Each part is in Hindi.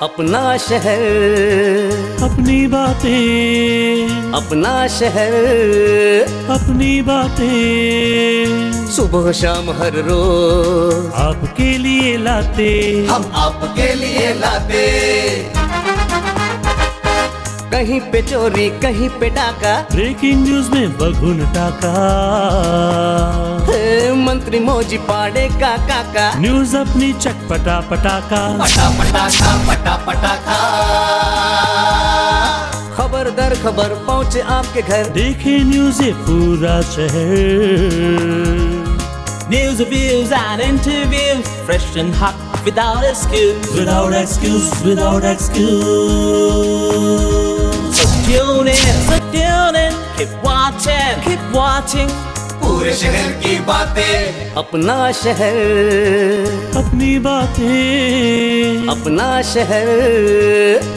अपना शहर, अपनी बातें, अपना शहर, अपनी बातें, सुबह शाम हर रोज आपके लिए लाते, हम आपके लिए लाते। कहीं पे चोरी, कहीं पे डाका, ब्रेकिंग न्यूज में बगुन टाका, मंत्री मौजी पाड़े का काका, न्यूज अपनी चटपटा पटाखा, पटा पटाखा पटा पटाखा। खबर दर खबर पहुँचे आपके घर, देखे न्यूज ये पूरा शहर। News, reviews and interviews, fresh and hot, without excuse. Without excuse, without excuse. So tune in, keep watching. पूरे शहर की बातें, अपना शहर, अपनी बातें, अपना शहर,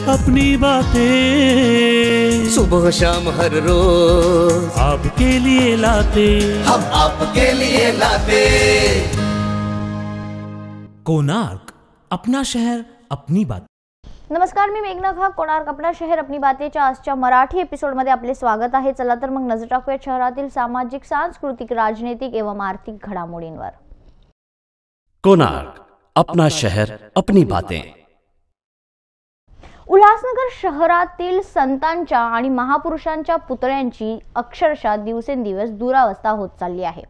अपनी बातें, सुबह शाम हर रोज आपके लिए लाते, हम आपके लिए लाते। कोणार्क, अपना शहर अपनी बात। नमस्कार, मी मेघना खा. कोणार्क आपला शहर आपली बातेच्या आजच्या मराठी एपिसोडमध्ये आपले स्वागत आहे. चला तर मग नजर टाकूया शहरातील सामाजिक, सांस्कृतिक, राजनीतिक एवं आर्थिक घडामोडींवर. कोणार्क, अपना शहर अपनी बातें. उल्हासनगर शहरातील संतांच्या आणि महापुरुषांच्या पुतळ्यांची अक्षरशः दिवसेंदिवस दुरावस्था होत चालली आहे.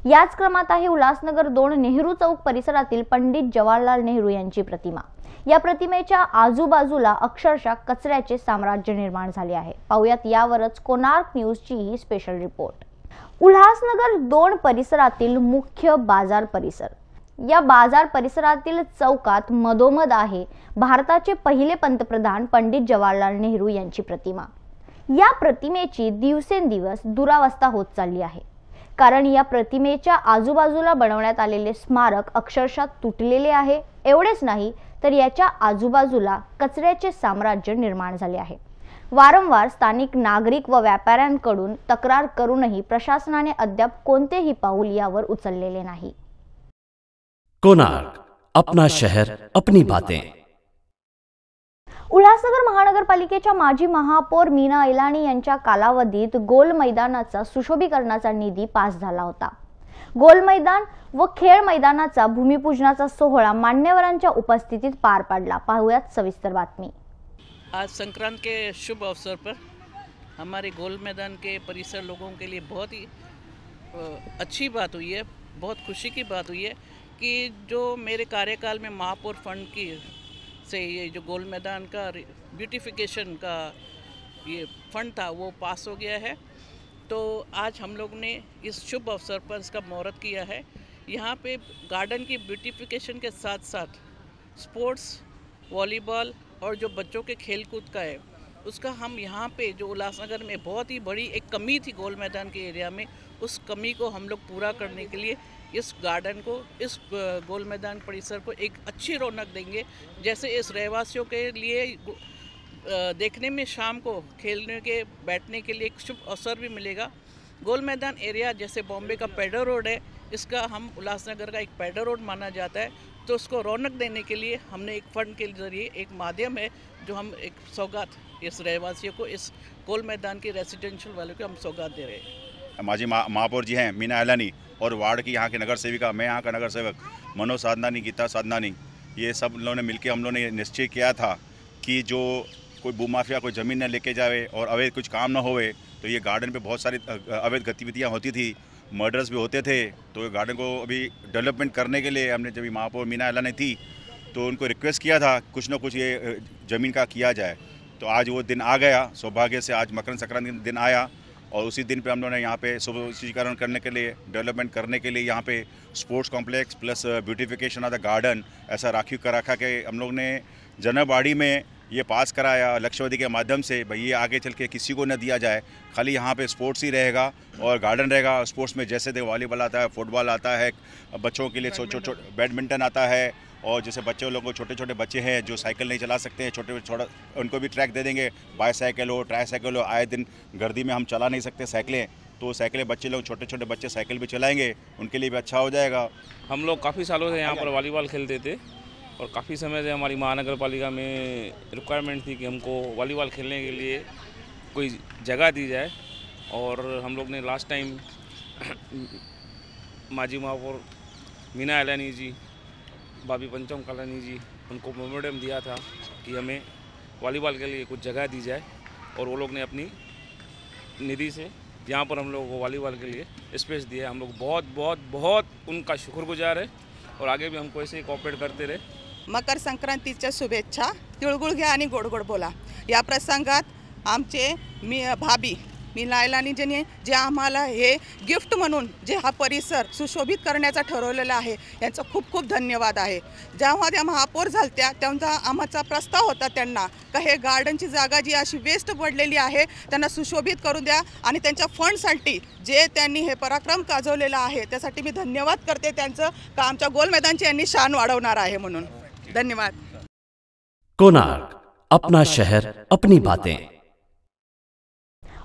याच क्रमात आहे उल्हासनगर 2 नेहरू चौक परिसरातील पंडित जवाहरलाल नेहरू यांची प्रतिमा. या प्रतिमेच्या आजूबाजूला अक्षरशः कचऱ्याचे साम्राज्य निर्माण झाले आहे. पाहुयात यावरच कोणार्क न्यूजची ही स्पेशल रिपोर्ट. उल्हासनगर 2 परिसरातील मुख्य बाजार परिसर. या बाजार परिसरातील चौकात मधोमध आहे भारताचे पहिले पंतप्रधान पंडित जवाहरलाल नेहरू यांची प्रतिमा. या प्रतिमेची दिवसेंदिवस दुरावस्था होत चालली आहे, कारण या प्रतिमेच्या आजूबाजूला बनवण्यात आलेले स्मारक अक्षरशः तुटलेले आहे. एवढेच नाही तर याच्या आजूबाजूला कचऱ्याचे साम्राज्य निर्माण झाले आहे. वारंवार स्थानिक नागरिक व व्यापाऱ्यांकडून तक्रार करूनही प्रशासनाने अद्याप कोणतेही पाऊल यावर उचललेले नाही. कोणार्क, अपना शहर अपनी बातें. उल्हासनगर महानगरपालिकेच्या माजी महापौर मीना इलानी यांच्या कालावधीत गोल मैदानाचा सुशोभीकरणाचा निधी पास झाला होता. गोल मैदान व खेळ मैदानाचा भूमिपूजनाचा सोहळा मान्यवरांच्या उपस्थितीत पार पडला. पाहुयात सविस्तर बातमी. आज संक्रांत के शुभ अवसर पर हमारे गोल मैदान के परिसर लोगों के लिए बहुत ही अच्छी बात हुई है, बहुत खुशी की बात हुई है कि जो मेरे कार्यकाल में महापौर फंड की से ये जो गोल मैदान का ब्यूटिफिकेशन का ये फंड था वो पास हो गया है. तो आज हम लोग ने इस शुभ अवसर पर इसका मुहूर्त किया है. यहाँ पे गार्डन की ब्यूटिफिकेशन के साथ साथ स्पोर्ट्स, वॉलीबॉल और जो बच्चों के खेल कूद का है उसका हम यहाँ पे जो उल्लासनगर में बहुत ही बड़ी एक कमी थी गोल मैदान के एरिया में, उस कमी को हम लोग पूरा करने के लिए इस गार्डन को, इस गोल मैदान परिसर को एक अच्छी रौनक देंगे. जैसे इस रहवासियों के लिए देखने में शाम को खेलने के बैठने के लिए एक शुभ अवसर भी मिलेगा. गोल मैदान एरिया जैसे बॉम्बे का पेडर रोड है, इसका हम उल्लासनगर का एक पेडर रोड माना जाता है. तो उसको रौनक देने के लिए हमने एक फंड के जरिए एक माध्यम है जो हम एक सौगात इस रहवासियों को, इस गोल मैदान के रेसिडेंशियल वालों को हम सौगात दे रहे हैं. माजी महापौर जी हैं मीना इलानी और वार्ड की यहाँ के नगर सेविका, मैं यहाँ का नगर सेवक मनोज साधनानी, गीता साधनानी, ये सब लोगों ने मिलकर हम लोगों ने निश्चय किया था कि जो कोई भूमाफिया कोई ज़मीन न लेके जावे और अवैध कुछ काम न होवे. तो ये गार्डन पे बहुत सारी अवैध गतिविधियाँ होती थी, मर्डर्स भी होते थे. तो गार्डन को अभी डेवलपमेंट करने के लिए हमने जब महापौर मीना इलानी थी तो उनको रिक्वेस्ट किया था कुछ न कुछ ये ज़मीन का किया जाए. तो आज वो दिन आ गया. सौभाग्य से आज मकर संक्रांति दिन आया और उसी दिन पे हम लोगों ने यहाँ पे सुशोभीकरण करने के लिए, डेवलपमेंट करने के लिए यहाँ पे sports complex plus beautification of the garden ऐसा राखी कर रखा के हम लोग ने जनबाड़ी में ये पास कराया लक्षवधि के माध्यम से. भाई ये आगे चल के किसी को न दिया जाए, खाली यहाँ पे स्पोर्ट्स ही रहेगा और गार्डन रहेगा. स्पोर्ट्स में जैसे देखो वॉलीबॉल आता है, फुटबॉल आता है, बच्चों के लिए छोटे बैडमिंटन आता है, और जैसे बच्चे लोगों को छोटे छोटे बच्चे हैं जो साइकिल नहीं चला सकते हैं, छोटा उनको भी ट्रैक दे देंगे. बाईसाइकिल हो, ट्राईसाइकिल हो, आए दिन गर्दी में हम चला नहीं सकते साइकिलें, तो साइकिलें बच्चे लोग, छोटे छोटे बच्चे साइकिल भी चलाएंगे, उनके लिए भी अच्छा हो जाएगा. हम लोग काफ़ी सालों से यहाँ पर वॉलीबॉल खेलते थे और काफ़ी समय से हमारी महानगर पालिका में रिक्वायरमेंट थी कि हमको वॉलीबॉल खेलने के लिए कोई जगह दी जाए। और हम लोग ने लास्ट टाइम माजी महापौर मीना एलानी जी, भाभी पंचम कलानी जी, उनको मेमोरेंडम दिया था कि हमें वॉलीबॉल के लिए कुछ जगह दी जाए, और वो लोग ने अपनी निधि से यहाँ पर हम लोग को वॉलीबॉल के लिए स्पेस दिया। हम लोग बहुत बहुत बहुत उनका शुक्रगुजार है, और आगे भी हमको ऐसे ही कोऑपरेट करते रहे। मकर संक्रांतीच्या शुभेच्छा। तिळगुळ घ्या आणि गोड गोड बोला। या प्रसंगात आमचे भाभी मीना एलानीजीने जे आम्हाला हे गिफ्ट म्हणून जे हा परिसर सुशोभित करण्याचा ठरवलेला आहे, यांचा खूप खूप धन्यवाद आहे। जेव्हा त्या महापौर झालत्या तेव्हा आमचा प्रस्ताव होता त्यांना का हे गार्डनची जागा जी अशी वेस्ट पडलेली आहे त्यांना सुशोभित करून द्या, आणि त्यांच्या फंडसाठी जे त्यांनी हे पराक्रम गाजवलेला आहे त्यासाठी मी धन्यवाद करते त्यांचं, का आमच्या गोल मैदानची यांनी शान वाढवणार आहे म्हणून। धन्यवाद। कोणार्क, अपना शहर अपनी बातें।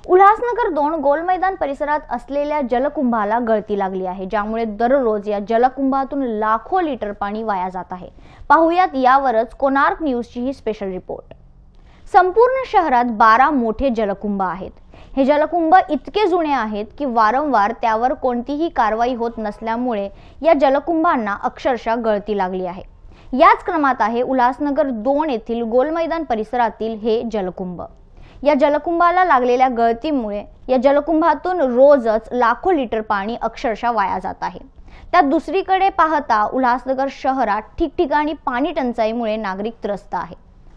उल्हासनगर 2 गोल मैदान परिसरात असलेल्या जलकुंभाला गळती लागली आहे, ज्यामुळे दररोज या जलकुंभातून लाखो लिटर पाणी वाया जात आहे। पाहुयात यावरच कोणार्क न्यूजची ही स्पेशल रिपोर्ट। संपूर्ण शहरात 12 मोठे जलकुंभ आहेत। हे जलकुंभ इतके जुने आहेत की वारंवार त्यावर कोणतीही कारवाई होत नसल्यामुळे या जलकुंभांना अक्षरशः गळती लागली आहे। याच क्रमात आहे उल्हासनगर 2 येथील गोल मैदान परिसरातील हे जलकुंभ। या जलकुंभाला लागलेल्या गळतीमुळे या जलकुंभातून रोजच लाखो लिटर पाणी अक्षरशः वाया जात आहे। त्यात दुसरीकडे पाहता उल्हासनगर शहरात ठिकठिकाणी पाणी टंचाईमुळे नागरिक त्रस्त आहे,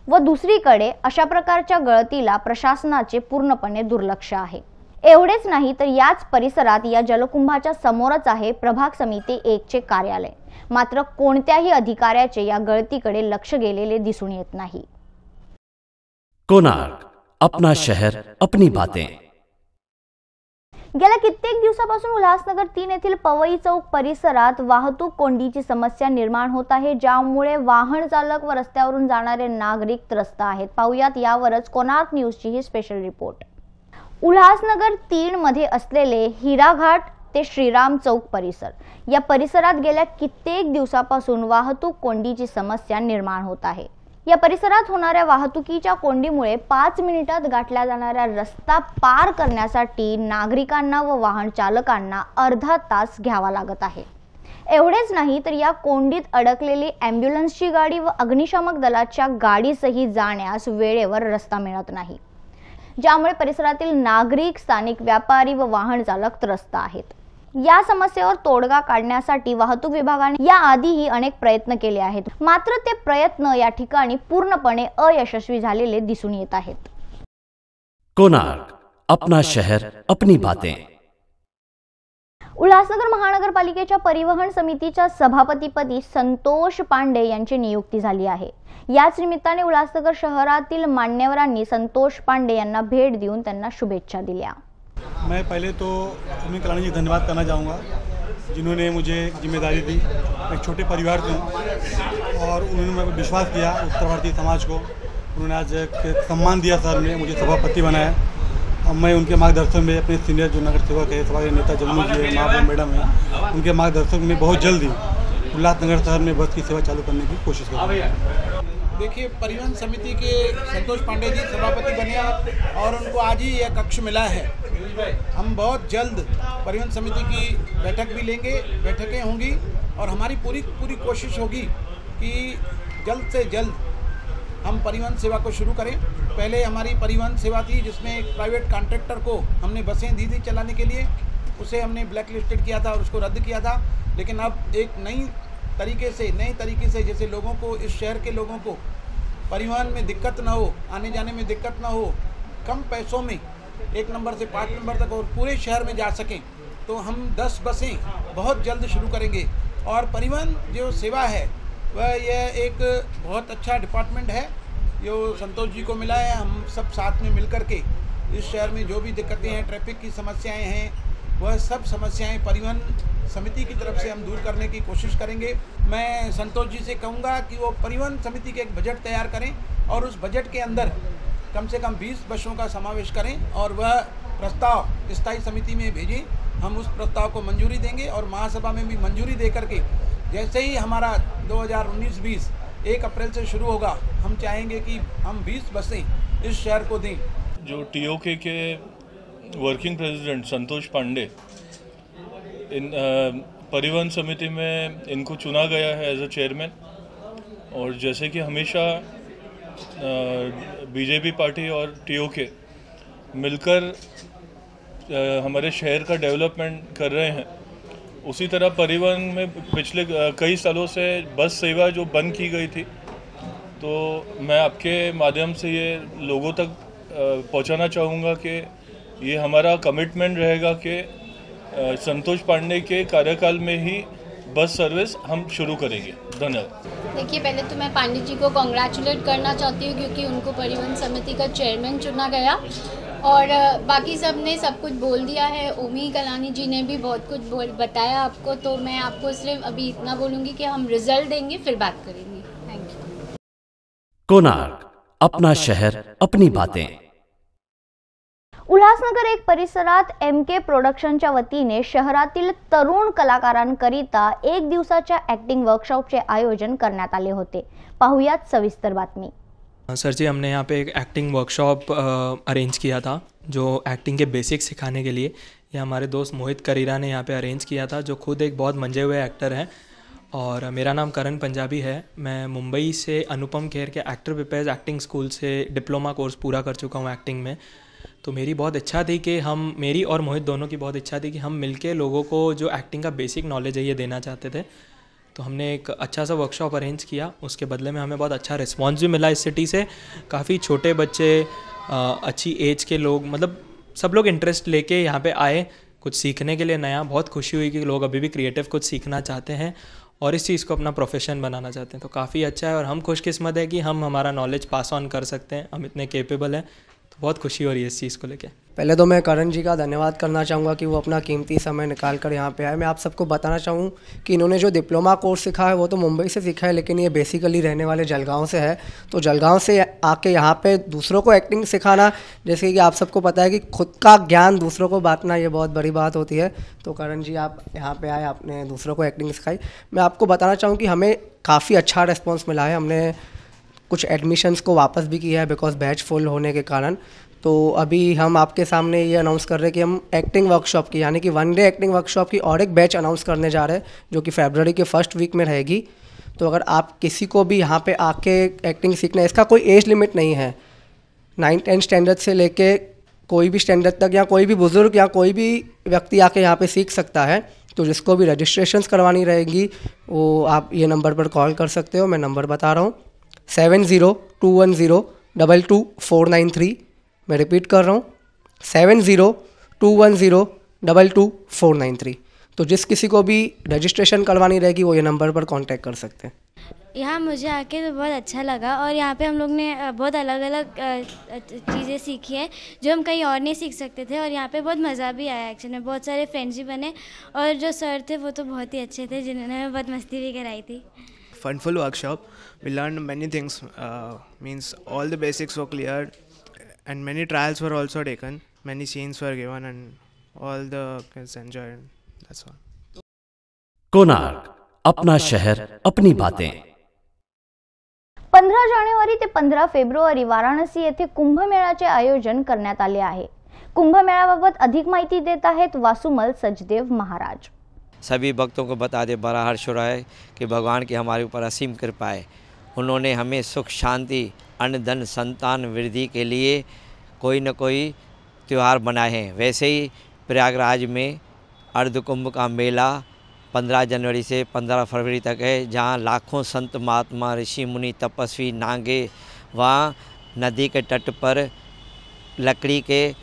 व दुसरीकडे अशा प्रकारच्या गळतीला प्रशासनाचे पूर्णपणे दुर्लक्ष आहे। एवढेच नाही तर याच परिसरात या जलकुंभाच्या समोरच आहे प्रभाग समिती 1 चे कार्यालय, मात्र कोणत्याही अधिकाऱ्याचे या गळतीकडे लक्ष गेलेले दिसून येत नाही। कोणार्क, अपना शहर अपनी बातें। गेल्या कित्येक दिवसापासून उल्हासनगर 3 येथील पवई चौक परिसरात वाहतूक कोंडीची समस्या निर्माण होत आहे, ज्यामुळे वाहन चालक व रस्त्यावरून जाणारे नागरिक त्रस्त आहेत। पाहुयात यावरच कोणार्क न्यूजची ही स्पेशल रिपोर्ट। उल्हासनगर 3 मध्ये असलेले हिराघाट ते श्रीराम चौक परिसर, या परिसरात गेल्या कित्येक दिवसापासून वाहतूक कोंडीची समस्या निर्माण होत आहे। या परिसरात होणाऱ्या वाहतुकीच्या कोंडीमुळे 5 मिनिटात गाठल्या जाणाऱ्या रस्ता पार करण्यासाठी नागरिकांना व वाहन चालकांना अर्धा तास घ्यावा लागत आहे। एवढेच नाही तर या कोंडीत अडकलेली ॲम्ब्युलन्सची गाडी व अग्निशामक दलाच्या गाडीसही जाण्यास वेळेवर रस्ता मिळत नाही, ज्यामुळे परिसरातील नागरिक, स्थानिक व्यापारी व वाहन चालक त्रस्त आहेत। या समस्येवर तोडगा काढण्यासाठी वाहतूक विभागाने याआधीही अनेक प्रयत्न केले आहेत, मात्र ते प्रयत्न या ठिकाणी पूर्णपणे अयशस्वी झालेले दिसून येत आहेत। कोणार्क, अपना शहर अपनी बातें। उल्हासनगर महानगरपालिकेच्या परिवहन समितीच्या सभापतीपदी संतोष पांडे यांची नियुक्ती झाली आहे। याच निमित्ताने उल्हासनगर शहरातील मान्यवरांनी संतोष पांडे यांना भेट देऊन त्यांना शुभेच्छा दिल्या। मैं पहले तो अमिन कलानी जी धन्यवाद करना चाहूँगा, जिन्होंने मुझे जिम्मेदारी दी। मैं एक छोटे परिवार से हूँ और उन्होंने विश्वास किया उत्तर भारतीय समाज को। उन्होंने आज सम्मान दिया सर ने, मुझे सभापति बनाया। अब मैं उनके मार्गदर्शन में अपने सीनियर जो नगर सेवक है, सभा के नेता जम्मू जी है, महापौर मैडम है, उनके मार्गदर्शन में बहुत जल्द ही उल्लासनगर शहर में बस की सेवा चालू करने की कोशिश करेंगे। देखिए, परिवहन समिति के संतोष पांडे जी सभापति बने और उनको आज ही यह कक्ष मिला है। हम बहुत जल्द परिवहन समिति की बैठक भी लेंगे, बैठकें होंगी और हमारी पूरी कोशिश होगी कि जल्द से जल्द हम परिवहन सेवा को शुरू करें। पहले हमारी परिवहन सेवा थी जिसमें एक प्राइवेट कॉन्ट्रैक्टर को हमने बसें दी थी चलाने के लिए, उसे हमने ब्लैक लिस्टेड किया था और उसको रद्द किया था। लेकिन अब एक नई तरीके से जैसे लोगों को, इस शहर के लोगों को परिवहन में दिक्कत ना हो, आने जाने में दिक्कत ना हो, कम पैसों में 1 नंबर से 5 नंबर तक और पूरे शहर में जा सकें, तो हम 10 बसें बहुत जल्द शुरू करेंगे। और परिवहन जो सेवा है वह यह एक बहुत अच्छा डिपार्टमेंट है जो संतोष जी को मिला है। हम सब साथ में मिलकर के इस शहर में जो भी दिक्कतें हैं, ट्रैफिक की समस्याएं हैं, वह सब समस्याएं परिवहन समिति की तरफ से हम दूर करने की कोशिश करेंगे। मैं संतोष जी से कहूँगा कि वो परिवहन समिति के एक बजट तैयार करें और उस बजट के अंदर कम से कम 20 बसों का समावेश करें और वह प्रस्ताव स्थायी समिति में भेजें। हम उस प्रस्ताव को मंजूरी देंगे और महासभा में भी मंजूरी दे करके जैसे ही हमारा 2019-20 1 अप्रैल से शुरू होगा। हम चाहेंगे कि हम 20 बसें इस शहर को दें। जो टीओके के वर्किंग प्रेसिडेंट संतोष पांडे, इन परिवहन समिति में इनको चुना गया है एज अ चेयरमैन। और जैसे कि हमेशा बीजेपी पार्टी और टीओके मिलकर हमारे शहर का डेवलपमेंट कर रहे हैं, उसी तरह परिवहन में पिछले कई सालों से बस सेवा जो बंद की गई थी, तो मैं आपके माध्यम से ये लोगों तक पहुंचाना चाहूँगा कि ये हमारा कमिटमेंट रहेगा कि संतोष पांडे के कार्यकाल में ही बस सर्विस हम शुरू करेंगे। धन्यवाद। देखिए, पहले तो मैं पांडे जी को कॉन्ग्रेचुलेट करना चाहती हूँ क्योंकि उनको परिवहन समिति का चेयरमैन चुना गया, और बाकी सब ने सब कुछ बोल दिया है। ओमी कलानी जी ने भी बहुत कुछ बताया आपको, तो मैं आपको सिर्फ अभी इतना बोलूँगी कि हम रिजल्ट देंगे फिर बात करेंगे। Thank you. कोणार्क, अपना शहर अपनी बातें। उल्हासनगर एक परिसरात MK प्रोडक्शनच्या वतीने शहरातील तरुण कलाकारांकरिता 1 दिवसाच्या ॲक्टिंग वर्कशॉपचे आयोजन करण्यात आले होते। पाहुयात सविस्तर बातमी। सर जी, हमने यहाँ पे एक एक्टिंग वर्कशॉप अरेंज किया था जो एक्टिंग के बेसिक्स सिखाने के लिए। ये हमारे दोस्त मोहित करीरा ने यहाँ पे अरेंज किया था, जो खुद एक बहुत मंजे हुए एक्टर हैं। और मेरा नाम करण पंजाबी है। मैं मुंबई से अनुपम खेर के एक्टर प्रिपेयर्स एक्टिंग स्कूल से डिप्लोमा कोर्स पूरा कर चुका हूँ एक्टिंग में। तो मेरी बहुत इच्छा थी कि मेरी और मोहित दोनों की बहुत इच्छा थी कि हम मिलके लोगों को जो एक्टिंग का बेसिक नॉलेज है ये देना चाहते थे। तो हमने एक अच्छा सा वर्कशॉप अरेंज किया, उसके बदले में हमें बहुत अच्छा रिस्पॉन्स भी मिला इस सिटी से। काफ़ी छोटे बच्चे, अच्छी एज के लोग, मतलब सब लोग इंटरेस्ट लेके यहाँ पे आए कुछ सीखने के लिए नया। बहुत खुशी हुई कि लोग अभी भी क्रिएटिव कुछ सीखना चाहते हैं और इस चीज़ को अपना प्रोफेशन बनाना चाहते हैं। तो काफ़ी अच्छा है और हम खुशकिस्मत है कि हम हमारा नॉलेज पास ऑन कर सकते हैं, हम इतने केपेबल हैं। तो बहुत खुशी हो रही है इस चीज़ को लेके। पहले तो मैं करण जी का धन्यवाद करना चाहूँगा कि वो अपना कीमती समय निकाल कर यहाँ पे आए। मैं आप सबको बताना चाहूँ कि इन्होंने जो डिप्लोमा कोर्स सीखा है वो तो मुंबई से सीखा है, लेकिन ये बेसिकली रहने वाले जलगांव से है। तो जलगांव से आके यहाँ पे दूसरों को एक्टिंग सिखाना, जैसे कि आप सबको पता है कि खुद का ज्ञान दूसरों को बांटना ये बहुत बड़ी बात होती है। तो करण जी आप यहाँ पे आए, आपने दूसरों को एक्टिंग सिखाई। मैं आपको बताना चाहूँ कि हमें काफ़ी अच्छा रिस्पॉन्स मिला है। हमने कुछ एडमिशन्स को वापस भी किया है बिकॉज बैच फुल होने के कारण। तो अभी हम आपके सामने ये अनाउंस कर रहे हैं कि हम एक्टिंग वर्कशॉप की, यानी कि 1 डे एक्टिंग वर्कशॉप की और एक बैच अनाउंस करने जा रहे हैं जो कि फरवरी के फर्स्ट वीक में रहेगी। तो अगर आप किसी को भी यहाँ पे आके एक्टिंग सीखना है, इसका कोई एज लिमिट नहीं है। 9-10 स्टैंडर्ड से लेके कोई भी स्टैंडर्ड तक, या कोई भी बुज़ुर्ग या कोई भी व्यक्ति आके यहाँ पे सीख सकता है। तो जिसको भी रजिस्ट्रेशंस करवानी रहेंगी वो आप ये नंबर पर कॉल कर सकते हो। मैं नंबर बता रहा हूँ 7021022493। मैं रिपीट कर रहा हूँ 7021022493। तो जिस किसी को भी रजिस्ट्रेशन करवानी रहेगी वो ये नंबर पर कांटेक्ट कर सकते हैं। यहाँ मुझे आके तो बहुत अच्छा लगा और यहाँ पे हम लोग ने बहुत अलग अलग चीज़ें सीखी हैं जो हम कहीं और नहीं सीख सकते थे, और यहाँ पे बहुत मज़ा भी आया। एक्चुअली में बहुत सारे फ्रेंड्स भी बने और जो सर थे वो तो बहुत ही अच्छे थे जिन्होंने हमें बहुत मस्ती भी कराई थी। Funful workshop, we learned many things, means all the basics were cleared and many trials were also taken, many scenes were given and all the kids enjoyed. That's all. Konark, अपना शहर अपनी बातें। 15 जानेवारी ते 15 फेब्रुवारी वाराणसी येथे कुंभमेळ्याचे आयोजन करण्यात आले आहे। कुंभमेळ्याबाबत अधिक माहिती देत आहेत वासुमल सचदेव महाराज। सभी भक्तों को बता दे, बड़ा हर्ष हो रहा है कि भगवान की हमारे ऊपर असीम कृपा है। उन्होंने हमें सुख शांति अन्न धन संतान वृद्धि के लिए कोई न कोई त्यौहार बनाए हैं। वैसे ही प्रयागराज में अर्धकुंभ का मेला 15 जनवरी से 15 फरवरी तक है, जहाँ लाखों संत महात्मा ऋषि मुनि तपस्वी नागे वहाँ नदी के तट पर लकड़ी के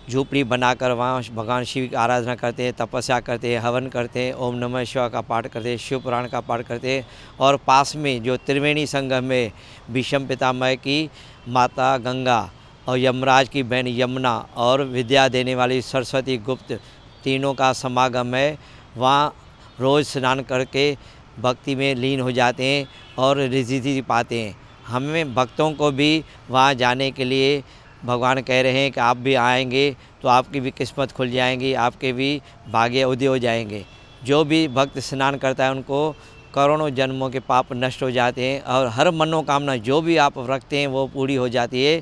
झूपड़ी बनाकर वहाँ भगवान शिव की आराधना करते हैं, तपस्या करते हैं, हवन करते हैं, ओम नमः शिवाय का पाठ करते हैं, शिव पुराण का पाठ करते हैं। और पास में जो त्रिवेणी संगम में भीष्म पितामह की माता गंगा और यमराज की बहन यमुना और विद्या देने वाली सरस्वती गुप्त तीनों का समागम है। वहाँ रोज़ स्नान करके भक्ति में लीन हो जाते हैं और रिद्धि पाते हैं। हमें भक्तों को भी वहाँ जाने के लिए भगवान कह रहे हैं कि आप भी आएंगे तो आपकी भी किस्मत खुल जाएंगी, आपके भी भाग्य उदय हो जाएंगे। जो भी भक्त स्नान करता है उनको करोड़ों जन्मों के पाप नष्ट हो जाते हैं और हर मनोकामना जो भी आप रखते हैं वो पूरी हो जाती है।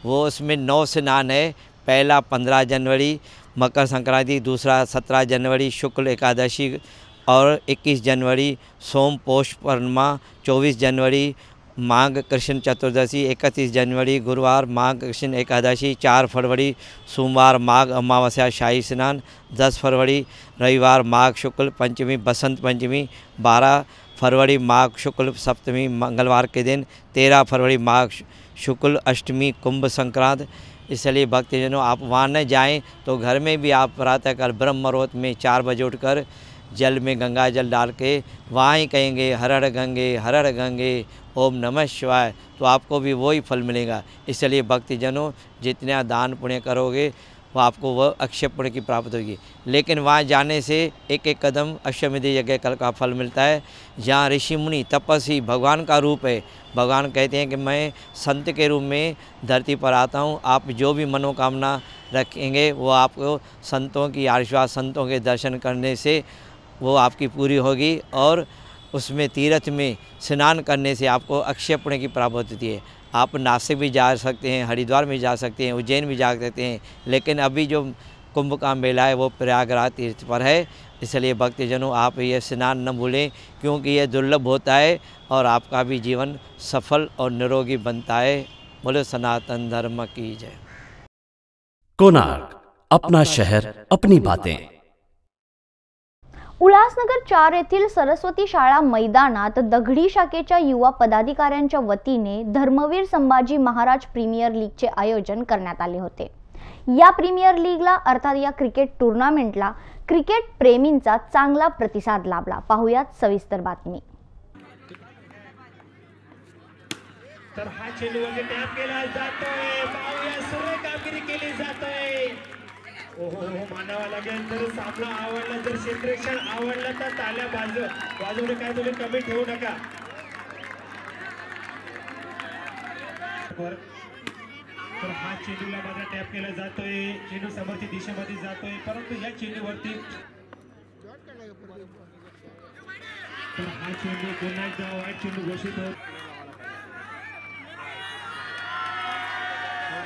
वो उसमें 9 स्नान है। पहला 15 जनवरी मकर संक्रांति, दूसरा 17 जनवरी शुक्ल एकादशी और 21 जनवरी सोम पोष पूर्णिमा, 24 जनवरी माघ कृष्ण चतुर्दशी, 31 जनवरी गुरुवार माघ कृष्ण एकादशी, 4 फरवरी सोमवार माघ अमावस्या शाही स्नान, 10 फरवरी रविवार माघ शुक्ल पंचमी बसंत पंचमी, 12 फरवरी माघ शुक्ल सप्तमी मंगलवार के दिन, 13 फरवरी माघ शुक्ल अष्टमी कुंभ संक्रांत। इसलिए भक्तजनों आप वहाँ न जाएं तो घर में भी आप प्रातःकाल ब्रह्म मुहूर्त में 4 बजे उठकर जल में गंगा जल डाल के वहाँ ही कहेंगे हर हर गंगे ओम नमः शिवाय, तो आपको भी वही फल मिलेगा। इसलिए भक्तजनों जितना दान पुण्य करोगे वो आपको वह अक्षय पुण्य की प्राप्त होगी। लेकिन वहाँ जाने से एक एक कदम अश्वमेध यज्ञ कल का फल मिलता है। जहाँ ऋषि मुनि तपस्वी भगवान का रूप है, भगवान कहते हैं कि मैं संत के रूप में धरती पर आता हूँ, आप जो भी मनोकामना रखेंगे वो आपको संतों की आशीर्वाद, संतों के दर्शन करने से वो आपकी पूरी होगी। और उसमें तीर्थ में स्नान करने से आपको अक्षय पुण्य की प्राप्त होती है। आप नासिक भी जा सकते हैं, हरिद्वार में जा सकते हैं, उज्जैन भी जा सकते हैं, लेकिन अभी जो कुंभ का मेला है वो प्रयागराज तीर्थ पर है। इसलिए भक्तजनों आप ये स्नान न भूलें, क्योंकि ये दुर्लभ होता है और आपका भी जीवन सफल और निरोगी बनता है। बोलो सनातन धर्म की जय। कोणार्क, अपना शहर अपनी बातें। उल्हासनगर 4 येथील सरस्वती शाळा मैदानात दगडी शाखेच्या युवा पदाधिकाऱ्यांच्या वतीने धर्मवीर संभाजी महाराज प्रीमियर लीगचे आयोजन करण्यात आले होते। या प्रीमियर लीगला अर्थात या क्रिकेट टूर्नामेंटला क्रिकेट प्रेमींचा चांगला प्रतिसाद लाभला। पाहुयात सविस्तर बातमी। तर हा चेंडू वगैरे टॅप केला जातोय, पाहुया सुरेख कामगिरी केली जातोय। ओहो मानावा लागेल तर सामना आवडला, जर क्षेत्ररक्षण आवडलं तर ताल्या बाजूने काय तुम्ही कमी ठेवू नका। तर हा चेंडूला मात्र टॅप केला जातोय, चेंडू समोरच्या दिशेमध्ये जातोय, परंतु या चेंडूवरती तर हा चेंडू पुन्हा एकदा वाईट चेंडू घोषित होत।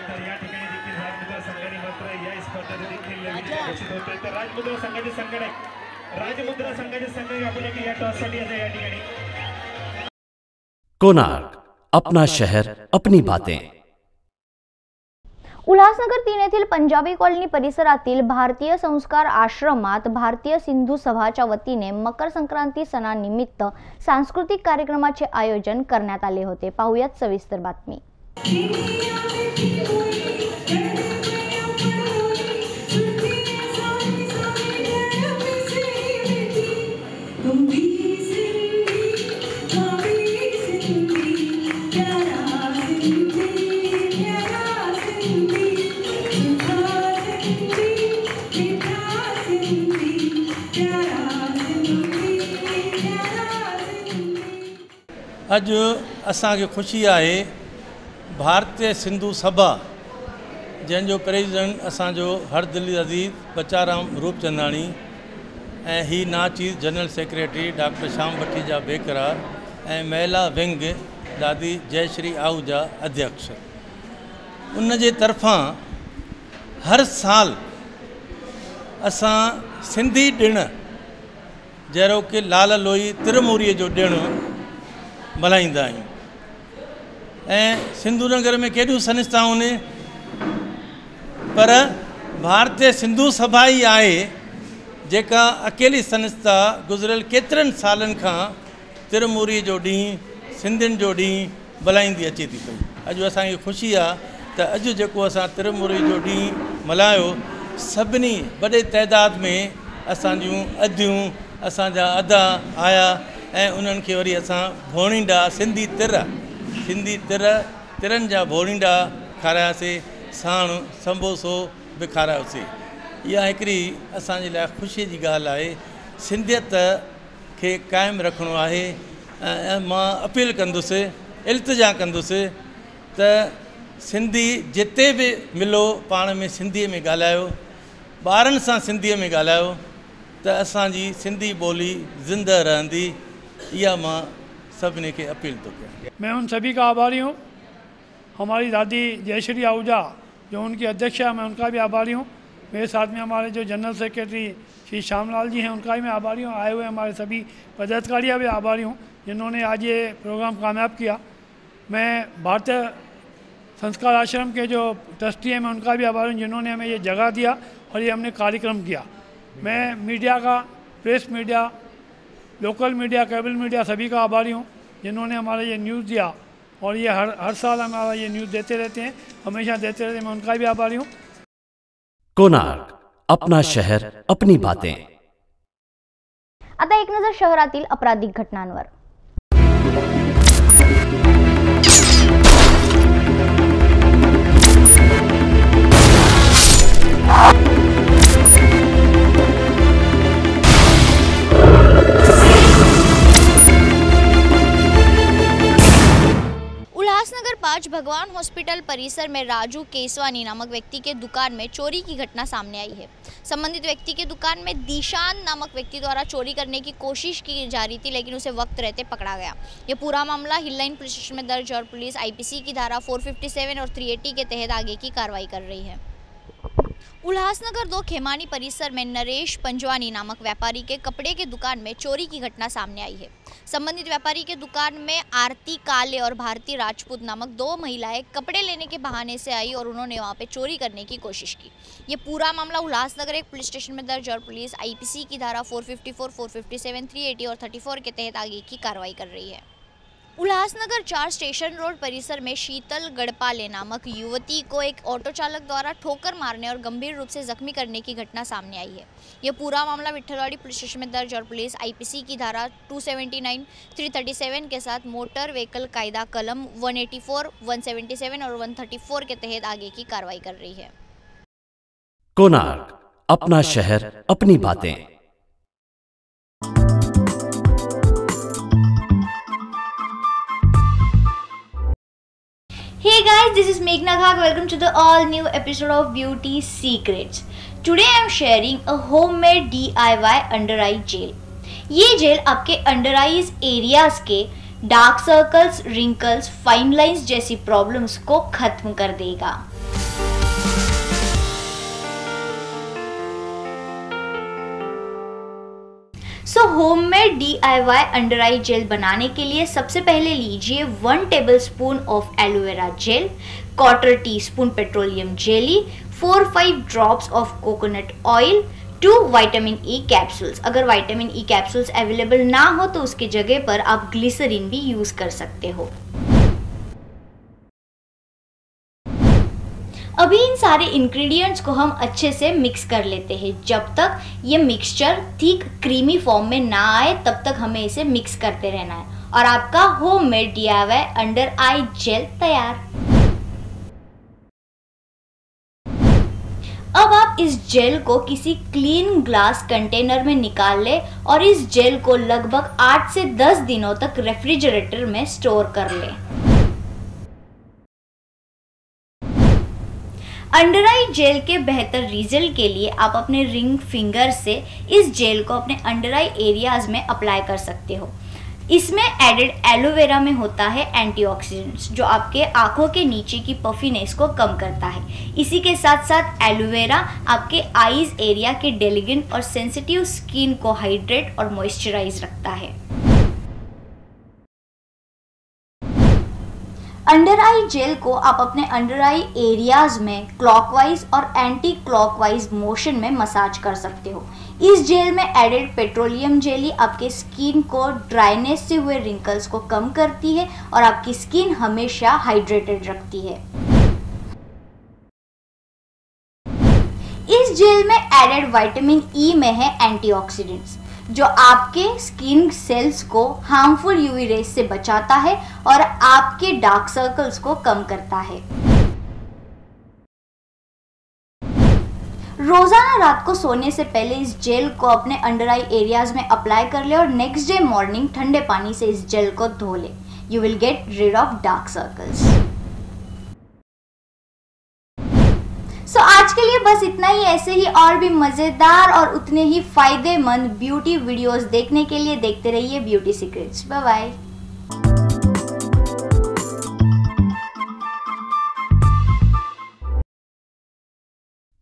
या ठिकाणी देखील राजमुद्रा संघाने मात्र या स्पर्धेत देखील घोषित होते। तर राजमुद्रा संघाचे संघटक राजमुद्रा संघाचे संघ आपण या टॉससाठी आता या ठिकाणी। कोणार्क, अपना शहर अपनी बातें। उल्हासनगर 3 येथील पंजाबी कॉलनी परिसरातील भारतीय संस्कार आश्रमात भारतीय सिंधू सभाच्या वतीने मकर संक्रांती सणानिमित्त सांस्कृतिक कार्यक्रमाचे आयोजन करण्यात आले होते। पाहुयात सविस्तर बातमी। अज असांखे ख़ुशी आहे भारतीय सिंधु सभा जंहिंजो प्रेसिडेंट असांजो हरदिली अज़ीज़ बचाराम रूपचंदाणी ऐं ही नाचीज़ जनरल सेक्रेटरी डॉक्टर श्याम भट्टीजा बेकरार ऐं महिला विंग दादी जयश्री आहूजा अध्यक्ष, उन जे तरफ़ां हर साल असां सिंधी ॾिण जहिड़ो कि लाल लोई तिरमूरीअ जो ॾिणु मल्हाईंदा आहियूं। ऐं सिंधु नगर में केॾियूं संस्थाऊं आहिनि, पर भारतीय सिंधु सभा ई आहे जेका अकेली संस्था गुज़िरियल केतिरनि सालनि खां तिरमूरी जो ॾींहुं सिंधियुनि जो ॾींहुं मल्हाईंदी अचे थी पई। अॼु असांखे ख़ुशी आहे त अॼु जेको असां तिरमूरी जो ॾींहुं मल्हायो, सभिनी वॾे तइदाद में असांजूं अदियूं असांजा अदा आया ऐं उन्हनि खे वरी असां भोड़ींडा सिंधी तिरनि जा भोड़ींडा खारायासीं, साण संबोसो बि खारायोसीं। इहा हिकिड़ी असांजे लाइ ख़ुशीअ जी ॻाल्हि आहे। सिंधियत खे क़ाइमु रखिणो आहे। ऐं मां अपील कंदुसि, इल्तिजा कंदुसि त सिंधी जिते बि मिलो पाण में सिंधीअ में ॻाल्हायो, ॿारनि सां सिंधीअ में ॻाल्हायो, त असांजी सिंधी ॿोली ज़िंदह रहंदी इहा मां सभिनी खे अपील थो कयां। मैं उन सभी का आभारी हूँ। हमारी दादी जयश्री आहूजा जो उनकी अध्यक्ष है, मैं उनका भी आभारी हूँ। मेरे साथ में हमारे जो जनरल सेक्रेटरी श्री श्यामलाल जी हैं, उनका भी मैं आभारी हूँ। आए हुए हमारे सभी पदाधिकारियाँ भी आभारी हूँ जिन्होंने आज ये प्रोग्राम कामयाब किया। मैं भारतीय संस्कार आश्रम के जो ट्रस्टी हैं, मैं उनका भी आभारी हूँ जिन्होंने हमें ये जगह दिया और ये हमने कार्यक्रम किया। मैं मीडिया का, press media, local media, cable media सभी का आभारी हूँ जिन्होंने हमारा ये न्यूज़ दिया और ये हर साल हमारा ये न्यूज़ देते रहते हैं, हमेशा देते रहते हैं। मैं उनका भी आभारी हूँ। कोणार्क, अपना शहर, अपनी बातें। आता एक नजर शहरातील आपराधिक घटनांवर। उल्लासनगर 5 भगवान हॉस्पिटल परिसर में राजू केसवानी नामक व्यक्ति के दुकान में चोरी की घटना सामने आई है। संबंधित व्यक्ति के दुकान में दीशान नामक व्यक्ति द्वारा चोरी करने की कोशिश की जा रही थी, लेकिन उसे वक्त रहते पकड़ा गया। ये पूरा मामला हिल लाइन पुलिस स्टेशन में दर्ज और पुलिस आईपीसी की धारा 457 और 380 के तहत आगे की कार्रवाई कर रही है। उल्लासनगर 2 खेमानी परिसर में नरेश पंजवानी नामक व्यापारी के कपड़े के दुकान में चोरी की घटना सामने आई है। संबंधित व्यापारी के दुकान में आरती काले और भारती राजपूत नामक 2 महिलाएं कपड़े लेने के बहाने से आई और उन्होंने वहां पे चोरी करने की कोशिश की। ये पूरा मामला उल्लासनगर एक पुलिस स्टेशन में दर्ज और पुलिस आईपीसी की धारा 454, 457, 380 और 34 के तहत आगे की कार्रवाई कर रही है। उल्लासनगर 4 स्टेशन रोड परिसर में शीतल गढ़पाले नामक युवती को एक ऑटो चालक द्वारा ठोकर मारने और गंभीर रूप से जख्मी करने की घटना सामने आई है। यह पूरा मामला विट्ठलवाड़ी पुलिस स्टेशन में दर्ज और पुलिस आईपीसी की धारा 279, 337 के साथ मोटर व्हीकल कायदा कलम 184, 177 और 134 के तहत आगे की कार्रवाई कर रही है। कोणार्क, अपना शहर, अपनी बातें। Hey guys, this is Meghna Ghag. Welcome to the all new episode of Beauty Secrets. Today I am sharing a homemade DIY under eye gel. ये जेल आपके अंडर आईज एरियाज के dark circles, wrinkles, fine lines जैसी प्रॉब्लम्स को खत्म कर देगा। होममेड DIY अंडर आई जेल बनाने के लिए सबसे पहले लीजिए 1 tablespoon of aloe vera gel, 1/4 teaspoon petroleum jelly, 4-5 drops of coconut oil, 2 vitamin E capsules. अगर विटामिन ई कैप्सूल्स अवेलेबल ना हो तो उसके जगह पर आप ग्लिसरीन भी यूज कर सकते हो। अभी इन सारे इंग्रेडिएंट्स को हम अच्छे से मिक्स कर लेते हैं। जब तक ये मिक्सचर थिक क्रीमी फॉर्म में ना आए तब तक हमें इसे मिक्स करते रहना है और आपका होममेड DIY अंडर आई जेल तैयार। अब आप इस जेल को किसी क्लीन ग्लास कंटेनर में निकाल ले और इस जेल को लगभग 8 से 10 दिनों तक रेफ्रिजरेटर में स्टोर कर ले। अंडर आई जेल के बेहतर रिजल्ट के लिए आप अपने रिंग फिंगर से इस जेल को अपने अंडर आई एरियाज में अप्लाई कर सकते हो। इसमें एडेड एलोवेरा में होता है एंटीऑक्सीडेंट्स जो आपके आंखों के नीचे की पफीनेस को कम करता है। इसी के साथ साथ एलोवेरा आपके आईज एरिया के डेलिगेंट और सेंसिटिव स्किन को हाइड्रेट और मॉइस्चराइज रखता है। अंडर आई जेल को आप अपने अंडर आई एरियाज में क्लॉकवाइज और एंटी क्लॉकवाइज मोशन में मसाज कर सकते हो। इस जेल में एडेड पेट्रोलियम जेली आपके स्किन को ड्राइनेस से हुए रिंकल्स को कम करती है और आपकी स्किन हमेशा हाइड्रेटेड रखती है। इस जेल में एडेड विटामिन ई में है एंटीऑक्सीडेंट्स जो आपके स्किन सेल्स को हार्मफुल यूवी रेस से बचाता है और आपके डार्क सर्कल्स को कम करता है। रोजाना रात को सोने से पहले इस जेल को अपने अंडर आई एरियाज में अप्लाई कर ले और नेक्स्ट डे मॉर्निंग ठंडे पानी से इस जेल को धो ले। You will get rid of dark circles. आज के लिए बस इतना ही। ऐसे ही और भी मजेदार और उतने ही फायदेमंद ब्यूटी वीडियोस देखने के लिए देखते रहिए beauty secrets. Bye bye.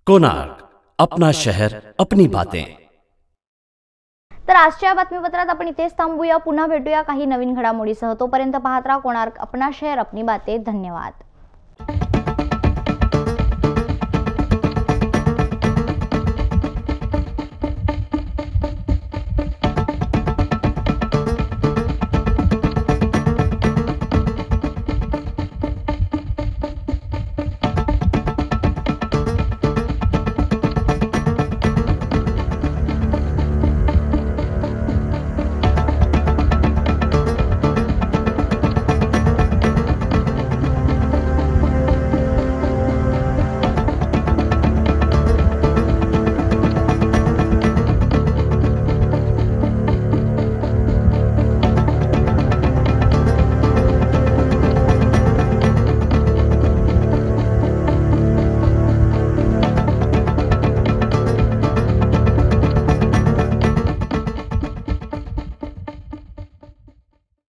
Konark, अपना शहर अपनी बातें। तर आजच्या बातमीपत्रात आपण इथेच थांबूया। पुन्हा भेटूया काही नवीन घडामोडीसह। तोपर्यंत पाहत राहा कोणार्क, अपना शहर अपनी बातें। धन्यवाद।